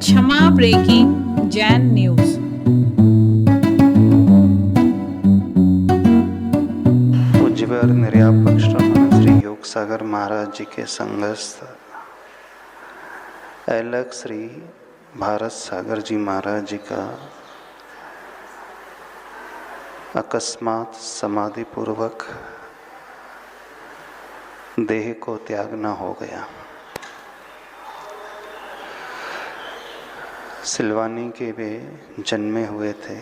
क्षमा breaking Jain news. पूज्यवर निर्यापक श्रमण श्री योग सागर महाराज जी के संगस्थ अलग श्री भारत सागर जी महाराज जी का अकस्मात समाधि पूर्वक देह को त्यागना हो गया। सिलवानी के वे जन्मे हुए थे।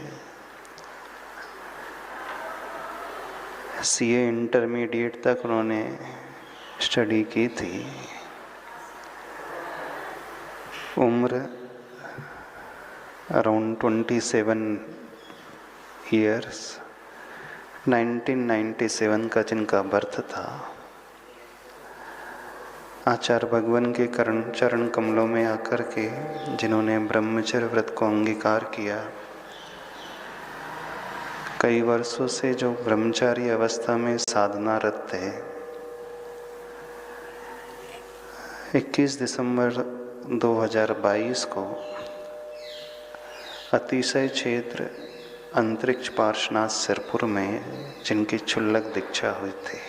सीए इंटरमीडिएट तक उन्होंने स्टडी की थी। उम्र अराउंड 27 ईयर्स। 1997 का जिनका बर्थ था। आचार्य भगवान के चरण कमलों में आकर के जिन्होंने ब्रह्मचर्य व्रत को अंगीकार किया, कई वर्षों से जो ब्रह्मचारी अवस्था में साधनारत थे, 21 दिसंबर 2022 को अतिशय क्षेत्र अंतरिक्ष पार्श्वनाथ सिरपुर में जिनकी क्षुल्लक दीक्षा हुई थी।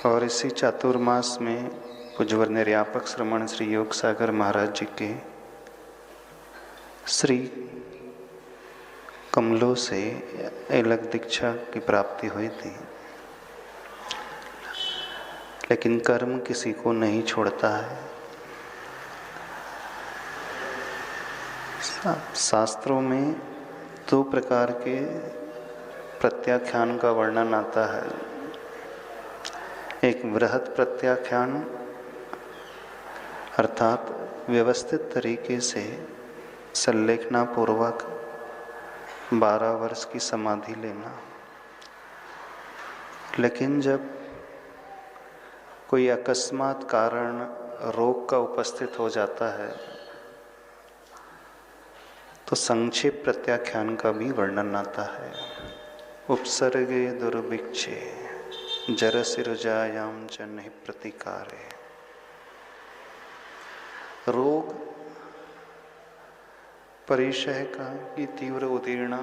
और इसी चातुर्मास में पूज्यवर निर्यापक श्रमण श्री योग सागर महाराज जी के श्री कमलों से अलग दीक्षा की प्राप्ति हुई थी। लेकिन कर्म किसी को नहीं छोड़ता है। शास्त्रों में 2 प्रकार के प्रत्याख्यान का वर्णन आता है। एक बृहत प्रत्याख्यान अर्थात व्यवस्थित तरीके से संलेखना पूर्वक 12 वर्ष की समाधि लेना। लेकिन जब कोई अकस्मात कारण रोग का उपस्थित हो जाता है तो संक्षेप प्रत्याख्यान का भी वर्णन आता है। उपसर्गे दुर्भिक्षे जरसिरुजायाम च नहि प्रतिकारे। रोग परिशय का की तीव्र उदीर्णा,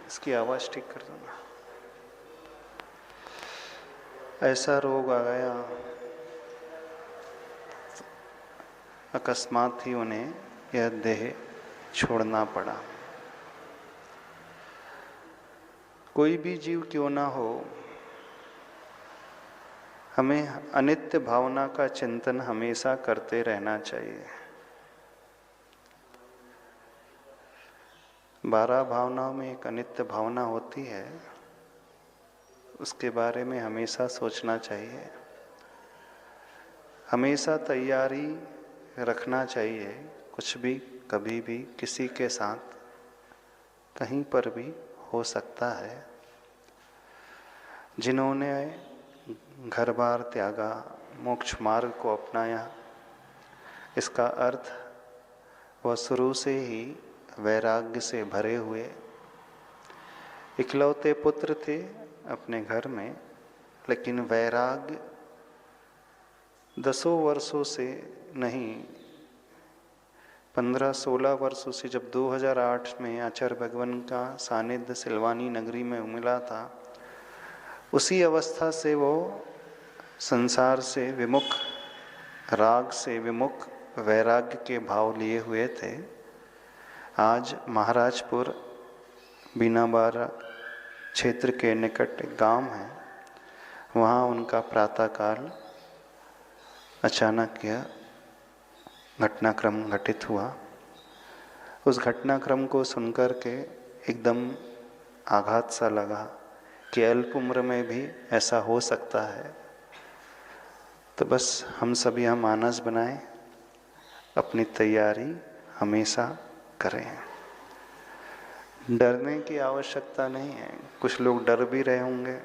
इसकी आवाज ठीक कर दो ना। ऐसा रोग आ गया, अकस्मात ही उन्हें यह देह छोड़ना पड़ा। कोई भी जीव क्यों ना हो, हमें अनित्य भावना का चिंतन हमेशा करते रहना चाहिए। 12 भावनाओं में एक अनित्य भावना होती है, उसके बारे में हमेशा सोचना चाहिए। हमेशा तैयारी रखना चाहिए। कुछ भी कभी भी किसी के साथ कहीं पर भी हो सकता है। जिन्होंने घर बार त्यागा, मोक्ष मार्ग को अपनाया, इसका अर्थ वह शुरू से ही वैराग्य से भरे हुए इकलौते पुत्र थे अपने घर में। लेकिन वैराग्य 10 वर्षों से नहीं, 15-16 वर्षों से, जब 2008 में आचार्य भगवान का सानिध्य सिलवानी नगरी में मिला था, उसी अवस्था से वो संसार से विमुख, राग से विमुख वैराग्य के भाव लिए हुए थे। आज महाराजपुर बीनाबारा क्षेत्र के निकट एक गांव है, वहाँ उनका प्रातःकाल अचानक यह घटनाक्रम घटित हुआ। उस घटनाक्रम को सुनकर के एकदम आघात सा लगा कि अल्प उम्र में भी ऐसा हो सकता है। तो बस हम सभी यहाँ मानस बनाएं, अपनी तैयारी हमेशा करें। डरने की आवश्यकता नहीं है। कुछ लोग डर भी रहे होंगे।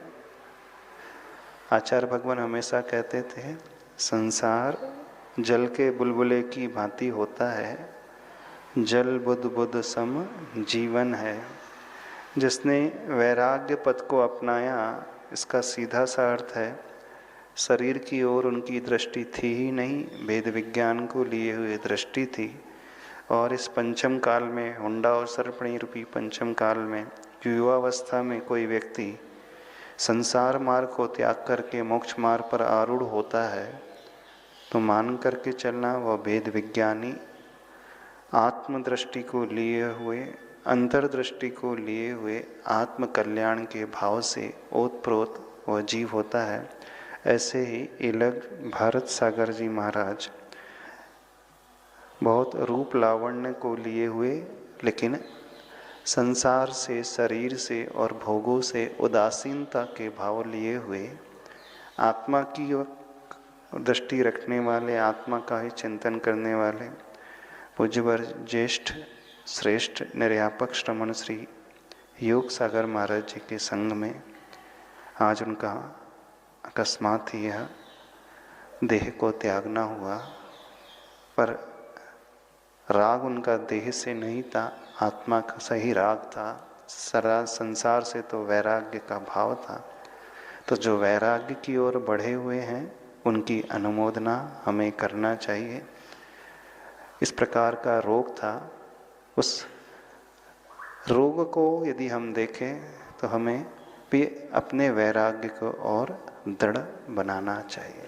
आचार्य भगवान हमेशा कहते थे, संसार जल के बुलबुले की भांति होता है, जल बुद बुद सम जीवन है। जिसने वैराग्य पथ को अपनाया, इसका सीधा सा अर्थ है शरीर की ओर उनकी दृष्टि थी ही नहीं, वेद विज्ञान को लिए हुए दृष्टि थी। और इस पंचम काल में, हुंडा और सर्पणी रूपी पंचम काल में, युवावस्था में कोई व्यक्ति संसार मार्ग को त्याग करके मोक्ष मार्ग पर आरूढ़ होता है तो मान करके चलना वह वेद विज्ञानी आत्मदृष्टि को लिए हुए, अंतर्दृष्टि को लिए हुए आत्म कल्याण के भाव से ओतप्रोत वह जीव होता है। ऐसे ही इलग भारत सागर जी महाराज बहुत रूप लावण्य को लिए हुए, लेकिन संसार से, शरीर से और भोगों से उदासीनता के भाव लिए हुए आत्मा की दृष्टि रखने वाले, आत्मा का ही चिंतन करने वाले पूज्यवर ज्येष्ठ श्रेष्ठ निर्यापक श्रमण श्री योग सागर महाराज जी के संग में आज उनका अकस्मात ही यह देह को त्यागना हुआ। पर राग उनका देह से नहीं था, आत्मा का सही राग था। सारा संसार से तो वैराग्य का भाव था। तो जो वैराग्य की ओर बढ़े हुए हैं उनकी अनुमोदना हमें करना चाहिए। इस प्रकार का रोग था, उस रोग को यदि हम देखें तो हमें भी अपने वैराग्य को और दृढ़ बनाना चाहिए।